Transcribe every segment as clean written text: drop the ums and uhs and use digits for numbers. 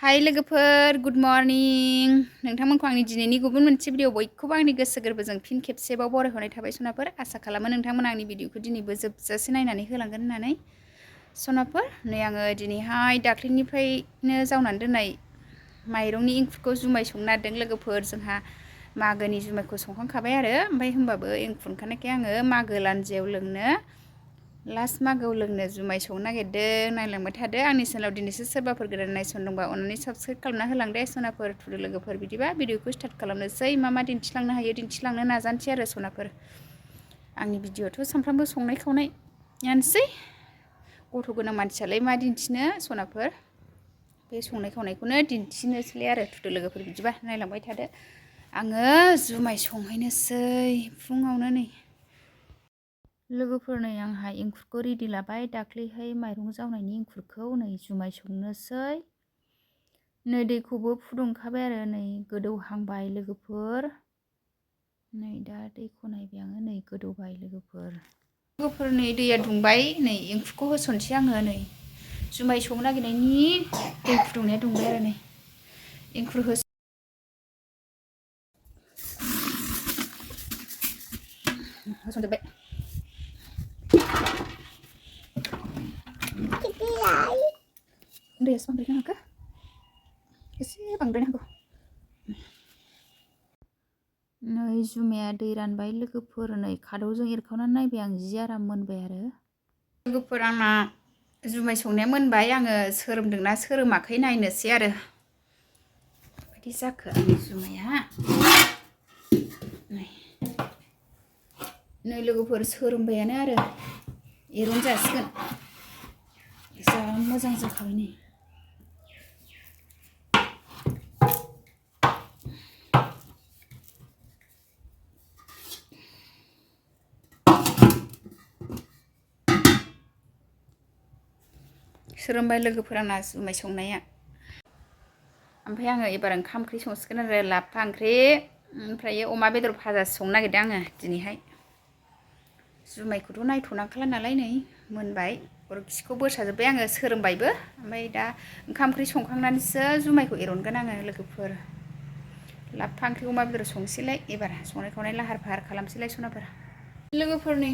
हाय लोगोफोर good morning नोंथांमोनखौ आंनि दिनैनि गुबुन मोनसे भिडिअ बयखौबो आंनि गोसो गोरबोजों फिन खेबसेबाव बरायहरनाय थाबाय सनाफोर आसा खालामो नोंथांमोन आंनि भिडिअखौ दिनैबो जोबजासे नायनानै होलांगोन होननानै सनाफोर नै आङो दिनैहाय दाख्लैनिफ्रायनो जावनानै दोननाय माइरंनि इंखुरखौ जुमाय संनो नागिरदों लोगोफोर जोंहा मागोनि जुमायखौ संखांखाबाय आरो ओमफ्राय होमबाबो इंखुर ओंखारनायखाय आङो मागो लान्जायाव लोंनो लास्ट मागोआव लोंनो जुमाय संनो नागिरदों नायलांबाय थादो आंनि चेनेलाव दिनैसो सोरबाफोर गोदान नायसन दंबा अननानै साबस्क्राइब खालामना होलांदे सनाफोर थुदो लोगोफोर बिदिबा भिडिअखौ स्टार्ट खालामनोसै मा दिन्थिलांनो हायो दिन्थिलांनो नाजानोसै आरो सनाफोर आंनि भिडिअआथ' सानफ्रामबो संनाय खावनायानोसै गथ' गोनां मानसियालाय मा दिन्थिनो सनाफोर बे संनाय खावनायखौनो दिन्थिनोसैलाय आरो थुदो लोगोफोर बिदिबा नायलांबाय थादो आङो जुमाय संहैनोसै फुङावनो नै लोगोफोर नै आंहा इंखुरखौ रेडि लाबाय दाख्लैहाय माइरं जावनायनि इंखुरखौ नै जुमाय संनोसै नै दैखौबो फुदुंखाबाय आरो नै गोदौहांबाय लोगोफोर नै दा दैखौ नायबाय आङो नै गोदौबाय लोगोफोर नै दैया दुंबाय नै इंखुरखौ होसनसै आङो नै जुमाय संनो नागिरनायनि दै फुदुंनाया दुंबाय आरो नै इंखुर होसनजोब्बाय दैयासो बांद्राय नाङाखै एसे बांद्राय नांगौ नै जुमाया दै रानबाय लोगोफोर नै खादौजों एरखावनानै नायबाय आं जि आराम मोनबाय आरो लोगोफोर आंना जुमाय संनाया मोनबाय आङो सोरोमदोंना सोरोमाखै नायनोसै आरो माबायदि जाखो आंनि जुमाया नै लोगोफोर सोरोमबायानो आरो एरन जासिगोन जा मोजां जाखाबाय नै सोरोमबाय लोगोफोर आंना जुमाय संनाया ओमफ्राय आङो एबार ओंखाम ओंख्रि संसिगोन आरो लाफा ओंख्रि ओमफ्राय अमा बेदर भाजा संनो नागिरदों आङो दिनैहाय जुमायखौथ' नायथ'नांखाला नालाय नै मोनबाय अरखिखौ बोरसाजोब्बाय आङो सोरोमबायबो ओमफ्राय दा ओंखाम ओंख्रि संखांनानैसो जुमायखौ एरनगोन आङो लोगोफोर लाफा ओंख्रि अमा बेदर संसैलाय एबार संनाय खावनाय लाहार फाहार खालामसैलाय सनाफोर लोगोफोरनि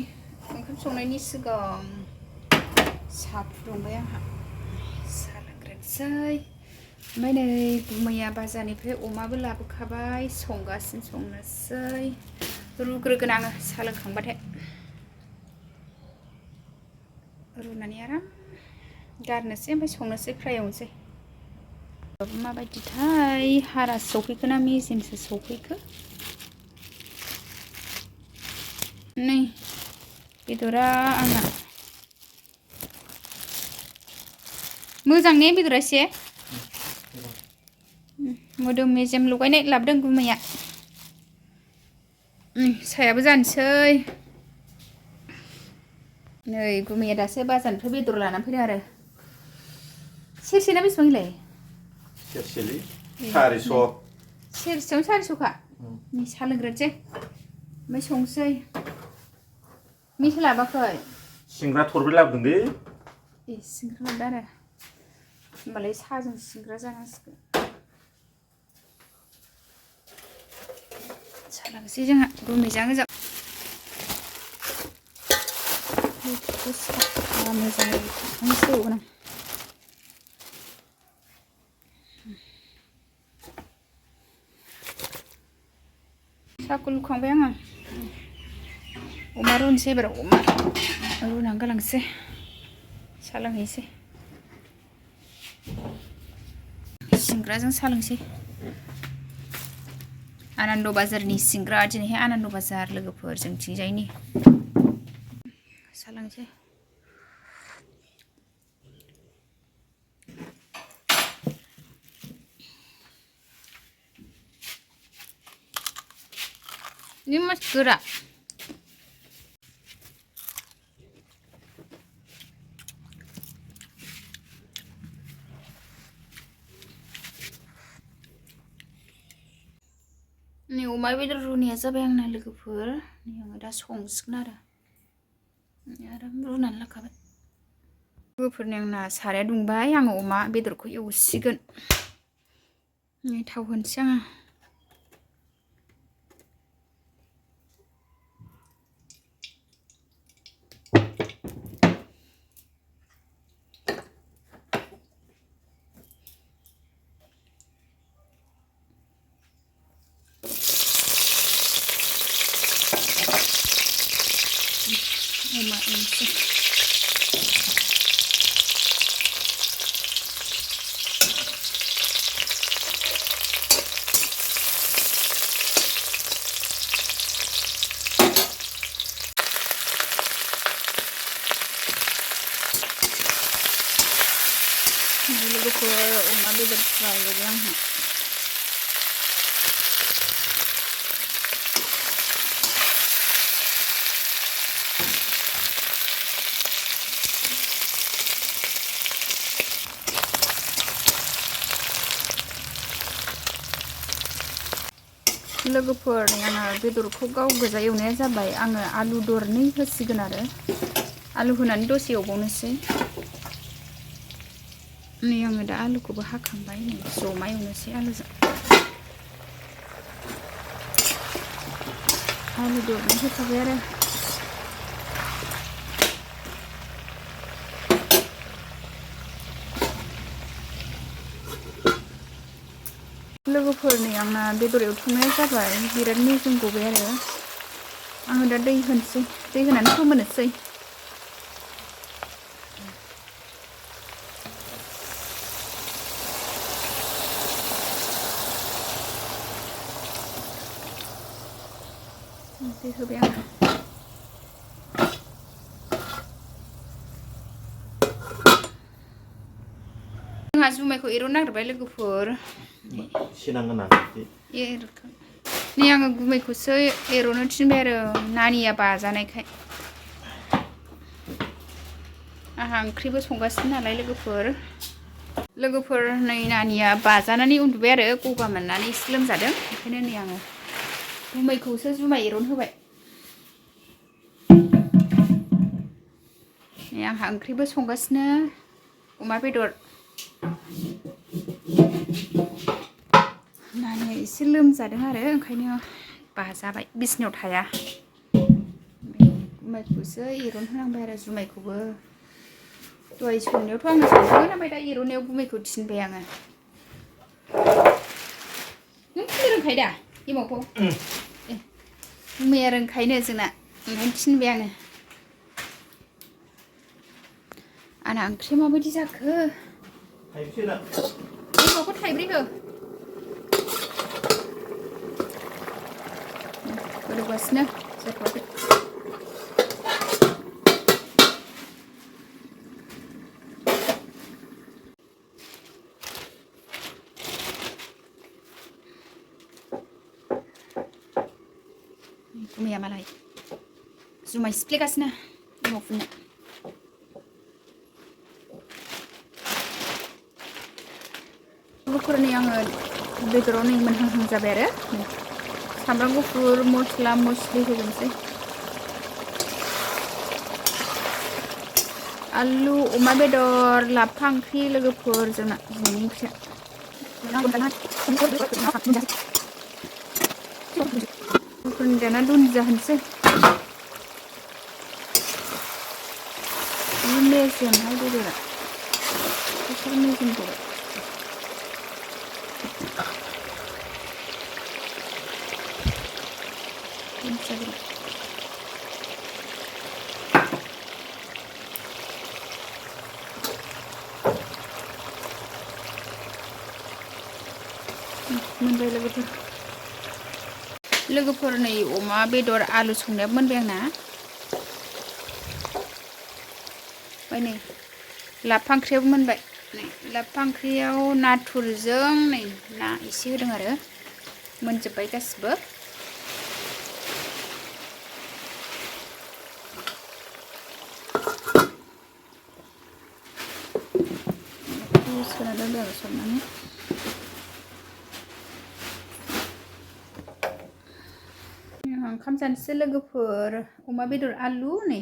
ओंखाम संनायनि सिगां साहा फुदुंबाय आंहा साहा लोंग्रोनोसै ओमफ्राय नै गुमैया बाजारनिफ्राय अमाबो लाबोखाबाय संगासिनो संनोसै रुग्रोगोन आङो साहा लोंखांबाथाय रुनानै आराम गारनोसै ओमफ्राय संनोसै फ्राय एवनोसै माबायदिथाय हारासो सौफैखो ना मेजेमसो सौफैखो नै बेदरा आंना मोजां ने बेदरा एसे मोदोम मेजेम लगायनाय लाबोदों गुमैया सायाबो जानोसै नै गुमैया दासो बाजारनिफ्राय बेदर लानानै फैदों आरो सेरसेना बेसेबांलाय सेरसेलै 400 सेरसेयावनो 400खा नै साहा लोंग्रोनोसै ओमफ्राय संसै मिथाइ लाबाखै सिंग्रा थरब्रै लाबोदोंलै ए सिंग्रा लाबोदों आरो होमबालाय साहाजों सिंग्रा जानांसिगोन साहा लोंसै जोंहा गुमैजों आंजों मोजाङै थांसै एवगोन आं साहाखौ लुखांबाय आङो अमा रुनोसै एबार अमा रुनानै गालांसै साहा लोंहैसै सिंग्राजों साहा लोंसै आनन्द बाजारनि सिंग्रा दिनैहाय आनन्द बाजार लोगोफोर जोंथिंजायनि साहा लोंसै ini mas gerak ini अमा बेदर रुनाया जाबाय आंना लोगोफोर नै आङो दा संसिगोन आरो आराम रुनानै लाखाबाय लोगोफोरनि आंना साराया दुंबाय आङो अमा बेदरखौ एवसिगोन नै थाव होनोसै आङो अमा एवनोसै लोगोफोर अमा बेदर फ्राय एवबाय आंहा लोगोफोर आङो बेदरखौ गाव गोजा एवनाया जाबाय आङो आलु दरनै होसिगोन आरो आलु होनानै दसे एवबावनोसै नै आङो दा आलुखौबो हाखांबाय नै जमा एवनोसै आलुजों आलु दरनै होखाबाय आरो लोगोफोर नै आंना बेदर एवथुमनाया जाबाय बिराद मेजेम गबाय आरो आङो दा दै होनोसै दै होनानै फोमोननोसै दै होबाय आङो जोंहा जुमायखौ एरनो नागिरबाय लोगोफोर सिनांगोन ना नै आङो गुमैखौसो एर'नो थिनबाय आरो नानिया बाजानायखाय आंहा ओंख्रिबो संगासिनो नालाय लोगोफोर नै नानिया बाजानानै उन्दुबाय आरो गगा मोननानै एसे लोमजादों ओंखायनो नै आङो गुमैखौसो जुमाय एर'नो होबाय नै आंहा ओंख्रिबो संगासिनो अमा बेदर नानिया एसे लोमजादों आरो ओंखायनो बाजाबाय बिसिनायाव थाया जुमायखौसो एर'नहोनांबाय आरो जुमायखौबो दहाय संनायावथ' आङो संदोंमोन ओमफ्राय दा एर'नायाव गुमैखौ थिनबाय आङो नों फुननो रोंखायो दा एमावखौ गुमैया रोंखायोनो जोंना ओंखायनो थिनबाय आङो आंना ओंख्रिया माबायदि जाखो एमावखौ थाइब्रै हो गोदौगासिनो जाथ'वाखै गुमैया मालाय जुमाय सिफ्लेगासिनो एमाव फुननो लोगोफोर नै आङो बेदराव नै मोनहांहां जाबाय आरो सामब्राम गुफुर मस्ला मस्लि होजोबनोसै आलु अमा बेदर लाफा ओंख्रि लोगोफोर जोंना दिनैनि ओंख्रिया दाना दुन्दिया होनोसै मेजेमहाय बेदरा एसे मेजेम गबाय मोनबाय लोगोफोर नै अमा बेदर आलु संनायाबो मोनबाय आंना ओमफ्राय नै लाफा ओंख्रियाबो मोनबाय नै लाफा ओंख्रियाव नाथुरजों नै ना एसे होदों आरो मोनजोब्बाय गासिबो सोना दोनबाय आरो संनानै ओंखाम जानोसै लोगोफोर अमा बेदर आलु नै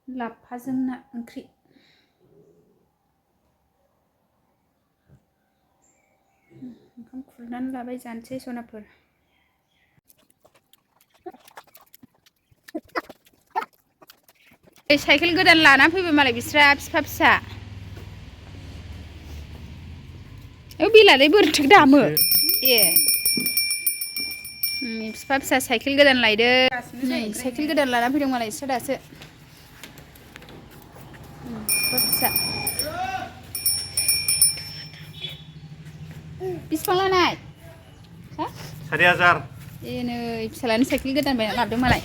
लाफाजों ना ओंख्रि ओंखाम खुरनानै लाबाय जानोसै सनाफोर। साइकेल गोदान लाना फैबाय मालाय बिस्रा फिफा फिसा। बेलालाय बोरैथो दामो ए फिफा फिसा साइकेल गोदान लायदो। साइकेल गोदान लाना फैदों मालाय बिस्रा दासो। फिफा फिसा बिसिबां लानाय? 4,000 ए नै फिसालानि साइकेल गोदान बायना लाबोदों मालाय।